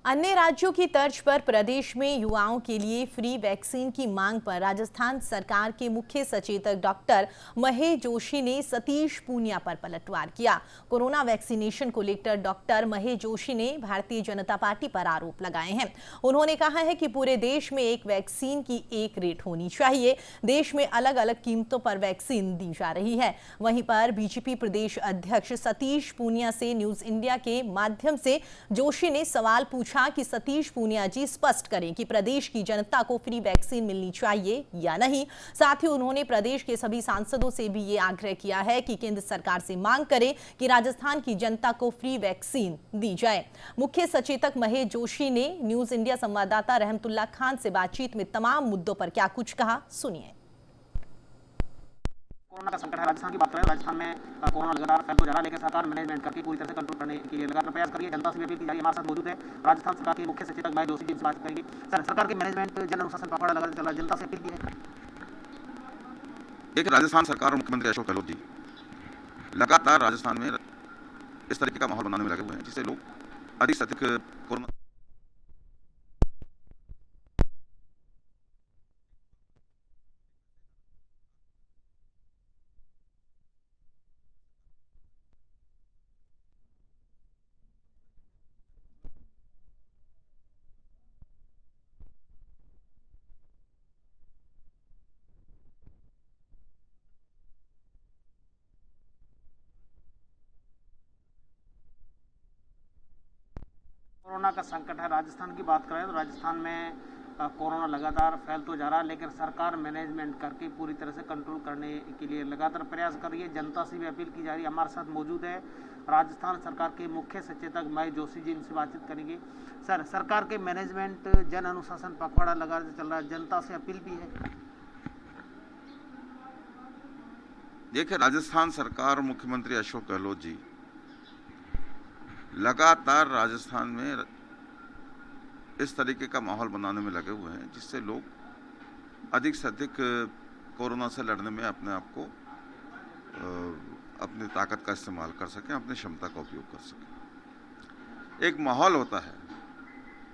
अन्य राज्यों की तर्ज पर प्रदेश में युवाओं के लिए फ्री वैक्सीन की मांग पर राजस्थान सरकार के मुख्य सचेतक डॉक्टर महेश जोशी ने सतीश पूनिया पर पलटवार किया। कोरोना वैक्सीनेशन को लेकर डॉक्टर महेश जोशी ने भारतीय जनता पार्टी पर आरोप लगाए हैं। उन्होंने कहा है कि पूरे देश में एक वैक्सीन की एक रेट होनी चाहिए। देश में अलग अलग कीमतों पर वैक्सीन दी जा रही है। वहीं पर बीजेपी प्रदेश अध्यक्ष सतीश पूनिया से न्यूज इंडिया के माध्यम से जोशी ने सवाल पूछा कि सतीश पूनिया जी स्पष्ट करें कि प्रदेश की जनता को फ्री वैक्सीन मिलनी चाहिए या नहीं। साथ ही उन्होंने प्रदेश के सभी सांसदों से भी ये आग्रह किया है कि केंद्र सरकार से मांग करें कि राजस्थान की जनता को फ्री वैक्सीन दी जाए। मुख्य सचेतक महेश जोशी ने न्यूज इंडिया संवाददाता रहमतुल्लाह खान से बातचीत में तमाम मुद्दों पर क्या कुछ कहा, सुनिए। कोरोना का संकट है। राजस्थान की बात करें, राजस्थान में कोरोना लगातार फैल तो जा रहा है, लेकिन सरकार मैनेजमेंट करके पूरी तरह से कंट्रोल करने के लिए लगातार प्रयास कर रही है। जनता से भी अपील की जा रही है। हमारे साथ मौजूद है राजस्थान सरकार के मुख्य सचेतक महेश जोशी जी से बात करेंगे। सर, सरकार के मैनेजमेंट जन अनुशासन पखवाड़ा लगातार चल रहा है, जनता से अपील की है। देखिए, राजस्थान सरकार और मुख्यमंत्री अशोक गहलोत जी लगातार राजस्थान में इस तरीके का माहौल बनाने में लगे हुए हैं जिससे लोग अधिक से अधिक कोरोना कोरोना का संकट है। राजस्थान की बात करें तो राजस्थान में कोरोना लगातार फैल तो जा रहा है, लेकिन सरकार मैनेजमेंट करके पूरी तरह से कंट्रोल करने के लिए लगातार प्रयास कर रही है। जनता से भी अपील की जा रही है। हमारे साथ मौजूद है राजस्थान सरकार के मुख्य सचेतक महेश जोशी जी, इनसे बातचीत करेंगे। सर, सरकार के मैनेजमेंट जन अनुशासन पखवाड़ा लगातार चल रहा है, जनता से अपील भी है। देखिए, राजस्थान सरकार और मुख्यमंत्री अशोक गहलोत जी लगातार राजस्थान में इस तरीके का माहौल बनाने में लगे हुए हैं जिससे लोग अधिक से अधिक कोरोना से लड़ने में अपने आप को अपनी ताकत का इस्तेमाल कर सकें, अपनी क्षमता का उपयोग कर सकें। एक माहौल होता है,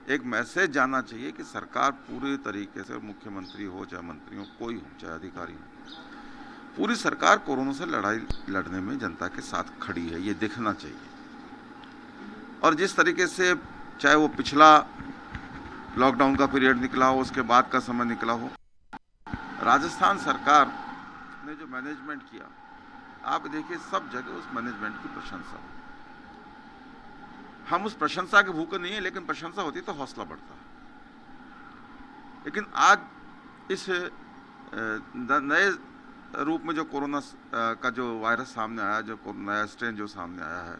एक मैसेज जाना चाहिए कि सरकार पूरी तरीके से, मुख्यमंत्री हो चाहे मंत्री हो, कोई हो चाहे अधिकारी हो, पूरी सरकार कोरोना से लड़ाई लड़ने में जनता के साथ खड़ी है, ये दिखना चाहिए। और जिस तरीके से चाहे वो पिछला लॉकडाउन का पीरियड निकला हो, उसके बाद का समय निकला हो, राजस्थान सरकार ने जो मैनेजमेंट किया, आप देखिए सब जगह उस मैनेजमेंट की प्रशंसा हो। हम उस प्रशंसा के भूखे नहीं है, लेकिन प्रशंसा होती तो हौसला बढ़ता है। लेकिन आज इस नए रूप में जो कोरोना का जो वायरस सामने आया, जो नया स्ट्रेन जो सामने आया है,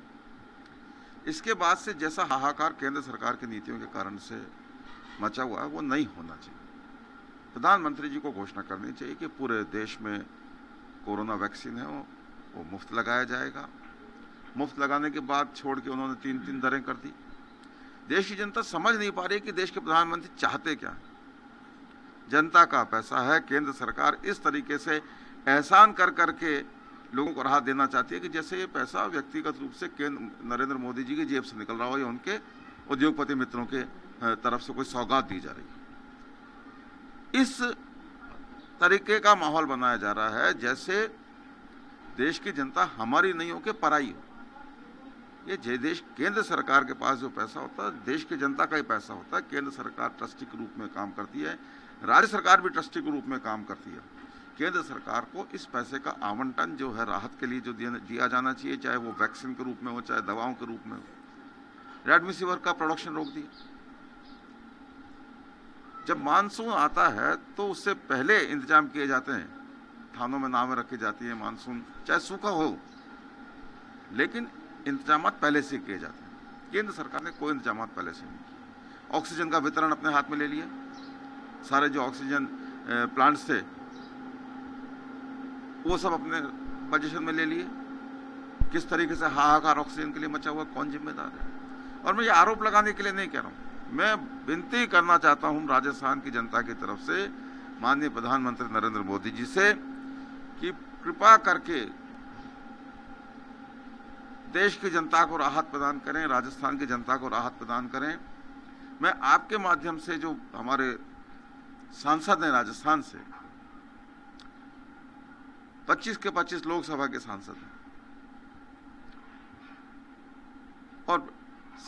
इसके बाद से जैसा हाहाकार केंद्र सरकार की नीतियों के कारण से मचा हुआ है, वो नहीं होना चाहिए। प्रधानमंत्री जी को घोषणा करनी चाहिए कि पूरे देश में कोरोना वैक्सीन है वो मुफ्त लगाया जाएगा। मुफ्त लगाने के बाद छोड़ के उन्होंने 3-3 दरें कर दी। देश की जनता समझ नहीं पा रही कि देश के प्रधानमंत्री चाहते क्या है। जनता का पैसा है, केंद्र सरकार इस तरीके से एहसान कर करके लोगों को राहत देना चाहती है कि जैसे ये पैसा व्यक्तिगत रूप से नरेंद्र मोदी जी की जेब से निकल रहा हो या उनके उद्योगपति मित्रों के तरफ से कोई सौगात दी जा रही है। इस तरीके का माहौल बनाया जा रहा है जैसे देश की जनता हमारी नहीं हो के पराई हो। ये देश, केंद्र सरकार के पास जो पैसा होता है देश की जनता का ही पैसा होता है। केंद्र सरकार ट्रस्टी के रूप में काम करती है, राज्य सरकार भी ट्रस्टी के रूप में काम करती है। केंद्र सरकार को इस पैसे का आवंटन जो है राहत के लिए जो दिया जाना चाहिए, चाहे वो वैक्सीन के रूप में हो चाहे दवाओं के रूप में हो। रेमडेसिविर का प्रोडक्शन रोक दिया। जब मानसून आता है तो उससे पहले इंतजाम किए जाते हैं, थानों में नावें रखी जाती है, मानसून चाहे सूखा हो, लेकिन इंतजाम पहले से किए जाते हैं। केंद्र सरकार ने कोई इंतजाम पहले से नहीं किए। ऑक्सीजन का वितरण अपने हाथ में ले लिया। सारे जो ऑक्सीजन प्लांट्स थे वो सब अपने पोजीशन में ले लिए। किस तरीके से हाहाकार ऑक्सीजन के लिए मचा हुआ, कौन जिम्मेदार है। और मैं ये आरोप लगाने के लिए नहीं कह रहा हूँ, मैं विनती करना चाहता हूँ राजस्थान की जनता की तरफ से माननीय प्रधानमंत्री नरेंद्र मोदी जी से कि कृपा करके देश की जनता को राहत प्रदान करें, राजस्थान की जनता को राहत प्रदान करें। मैं आपके माध्यम से जो हमारे सांसद हैं राजस्थान से, 25 के 25 लोकसभा के सांसद हैं और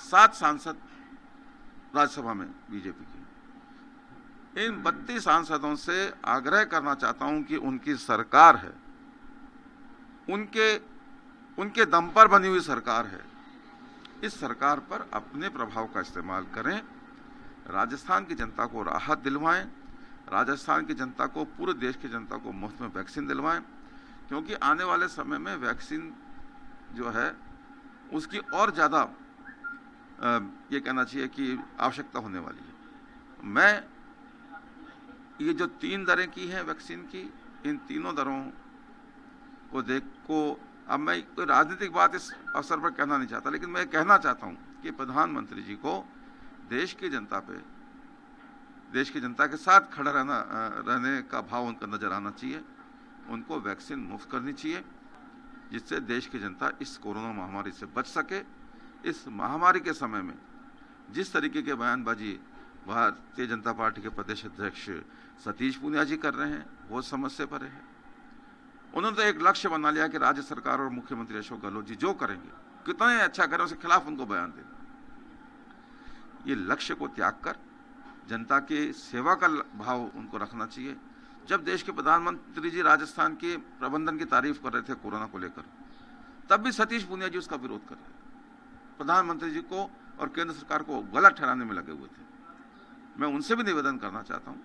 7 सांसद राज्यसभा में बीजेपी की, इन 32 सांसदों से आग्रह करना चाहता हूं कि उनकी सरकार है, उनके दम पर बनी हुई सरकार है, इस सरकार पर अपने प्रभाव का इस्तेमाल करें, राजस्थान की जनता को राहत दिलवाएं, राजस्थान की जनता को, पूरे देश की जनता को मुफ्त में वैक्सीन दिलवाएं, क्योंकि आने वाले समय में वैक्सीन जो है उसकी और ज़्यादा ये कहना चाहिए कि आवश्यकता होने वाली है। मैं ये जो 3 दरें की हैं वैक्सीन की, इन तीनों दरों को अब मैं कोई राजनीतिक बात इस अवसर पर कहना नहीं चाहता, लेकिन मैं कहना चाहता हूं कि प्रधानमंत्री जी को देश की जनता के साथ खड़ा रहने का भाव उनका नजर आना चाहिए। उनको वैक्सीन मुफ्त करनी चाहिए, जिससे देश की जनता इस कोरोना महामारी से बच सके। इस महामारी के समय में जिस तरीके के बयानबाजी भारतीय जनता पार्टी के प्रदेश अध्यक्ष सतीश पूनिया जी कर रहे हैं, वो समझ से परे है। उन्होंने तो एक लक्ष्य बना लिया कि राज्य सरकार और मुख्यमंत्री अशोक गहलोत जी जो करेंगे, कितना अच्छा करें, उसके खिलाफ उनको बयान दें। ये लक्ष्य को त्याग कर जनता की सेवा का भाव उनको रखना चाहिए। जब देश के प्रधानमंत्री जी राजस्थान के प्रबंधन की तारीफ कर रहे थे कोरोना को लेकर, तब भी सतीश पूनिया जी उसका विरोध कर रहे थे, प्रधानमंत्री जी को और केंद्र सरकार को गलत ठहराने में लगे हुए थे। मैं उनसे भी निवेदन करना चाहता हूं,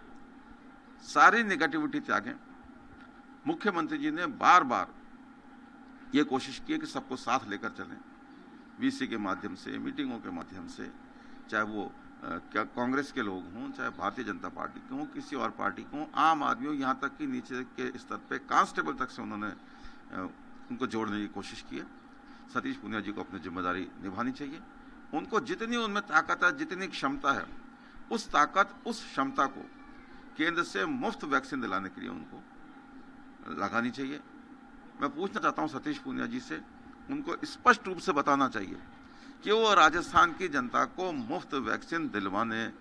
सारी नेगेटिविटी त्यागें। मुख्यमंत्री जी ने बार बार ये कोशिश की है कि सबको साथ लेकर चलें, वीसी के माध्यम से, मीटिंगों के माध्यम से, चाहे वो क्या कांग्रेस के लोग हों, चाहे भारतीय जनता पार्टी के हों, किसी और पार्टी को हों, आम आदमी हो, यहाँ तक कि नीचे के स्तर पे कांस्टेबल तक से उन्होंने उनको जोड़ने की कोशिश की है। सतीश पूनिया जी को अपनी जिम्मेदारी निभानी चाहिए। उनको जितनी उनमें ताकत है, जितनी क्षमता है, उस ताकत, उस क्षमता को केंद्र से मुफ्त वैक्सीन दिलाने के लिए उनको लगानी चाहिए। मैं पूछना चाहता हूं सतीश पूनिया जी से, उनको स्पष्ट रूप से बताना चाहिए कि वो राजस्थान की जनता को मुफ्त वैक्सीन दिलवाने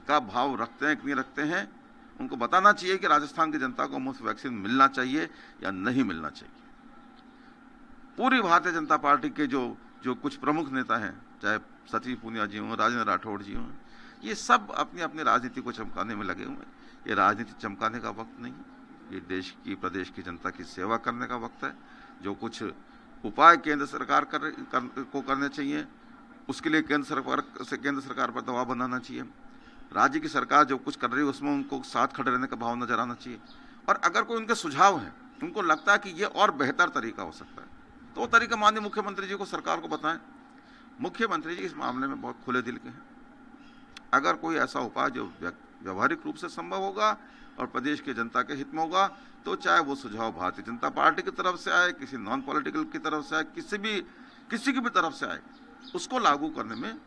का भाव रखते हैं कि नहीं रखते हैं। उनको बताना चाहिए कि राजस्थान की जनता को मुफ्त वैक्सीन मिलना चाहिए या नहीं मिलना चाहिए। पूरी भारतीय जनता पार्टी के जो कुछ प्रमुख नेता हैं, चाहे सतीश पूनिया जी हों, राजेंद्र राठौड़ जी हों, ये सब अपनी अपनी राजनीति को चमकाने में लगे हुए हैं। ये राजनीति चमकाने का वक्त नहीं, ये देश की, प्रदेश की जनता की सेवा करने का वक्त है। जो कुछ उपाय केंद्र सरकार को करने चाहिए, उसके लिए केंद्र सरकार पर दबाव बनाना चाहिए। राज्य की सरकार जो कुछ कर रही है उसमें उनको साथ खड़े रहने का भाव नजर आना चाहिए। और अगर कोई उनके सुझाव हैं, उनको लगता है कि ये और बेहतर तरीका हो सकता है, तो वो तरीका माननीय मुख्यमंत्री जी को, सरकार को बताएं। मुख्यमंत्री जी इस मामले में बहुत खुले दिल के हैं। अगर कोई ऐसा उपाय जो व्यवहारिक रूप से संभव होगा और प्रदेश के जनता के हित में होगा, तो चाहे वो सुझाव भारतीय जनता पार्टी की तरफ से आए, किसी नॉन पॉलिटिकल की तरफ से आए, किसी की भी तरफ से आए, उसको लागू करने में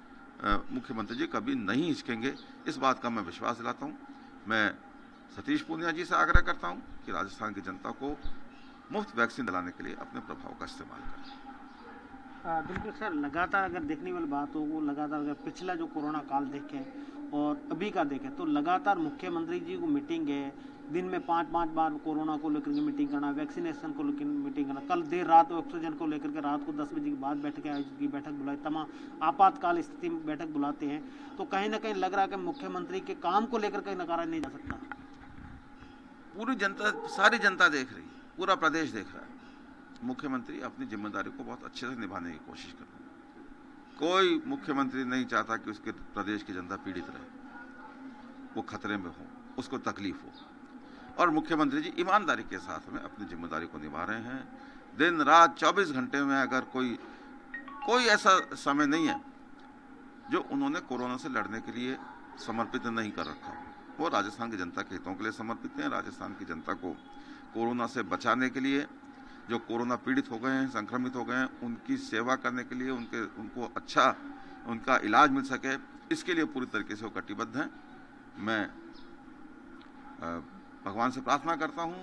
मुख्यमंत्री जी कभी नहीं हिचकेंगे। इस बात का मैं विश्वास दिलाता हूँ। मैं सतीश पूनिया जी से आग्रह करता हूँ कि राजस्थान की जनता को मुफ्त वैक्सीन दिलाने के लिए अपने प्रभाव का इस्तेमाल करें। बिल्कुल सर, लगातार अगर देखने वाली बात हो, वो लगातार अगर पिछला जो कोरोना काल देखें और अभी का देखें, तो लगातार मुख्यमंत्री जी को मीटिंग है, दिन में 5-5 बार कोरोना को लेकर के मीटिंग करना, वैक्सीनेशन को लेकर मीटिंग करना। कल देर रात ऑक्सीजन को लेकर के रात को 10 बजे के बाद बैठक बुलाई, तमाम आपातकाल स्थिति में बैठक बुलाते हैं। तो कहीं ना कहीं लग रहा है कि मुख्यमंत्री के काम को लेकर के नकारा नहीं जा सकता। पूरी जनता, सारी जनता देख रही है, पूरा प्रदेश देख रहा है। मुख्यमंत्री अपनी जिम्मेदारी को बहुत अच्छे से निभाने की कोशिश कर रहे हैं। कोई मुख्यमंत्री नहीं चाहता कि उसके प्रदेश की जनता पीड़ित रहे, वो खतरे में हो, उसको तकलीफ हो। और मुख्यमंत्री जी ईमानदारी के साथ में अपनी जिम्मेदारी को निभा रहे हैं। दिन रात 24 घंटे में अगर कोई ऐसा समय नहीं है जो उन्होंने कोरोना से लड़ने के लिए समर्पित नहीं कर रखा। वो राजस्थान की जनता के हितों के लिए समर्पित हैं। राजस्थान की जनता को कोरोना से बचाने के लिए, जो कोरोना पीड़ित हो गए हैं, संक्रमित हो गए हैं, उनकी सेवा करने के लिए, उनको अच्छा उनका इलाज मिल सके, इसके लिए पूरी तरीके से वो कटिबद्ध हैं। मैं भगवान से प्रार्थना करता हूं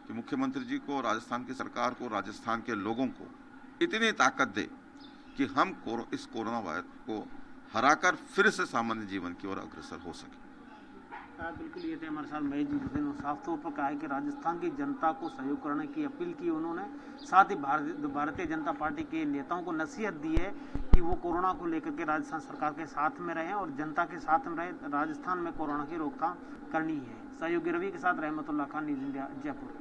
कि मुख्यमंत्री जी को, राजस्थान की सरकार को, राजस्थान के लोगों को इतनी ताकत दे कि हम इस कोरोना वायरस को हराकर फिर से सामान्य जीवन की ओर अग्रसर हो सके। बिल्कुल, ये थे हमारे साथ महेश जी, जिन्होंने साफ तौर पर कहा है कि राजस्थान की जनता को सहयोग करने की अपील की उन्होंने। साथ ही भारतीय जनता पार्टी के नेताओं को नसीहत दी है कि वो कोरोना को लेकर के राजस्थान सरकार के साथ में रहें और जनता के साथ में रहें। राजस्थान में कोरोना की रोकथाम करनी है। सहयोगी रवि के साथ रहमतुल्लाह खान, न्यूज़ इंडिया, जयपुर।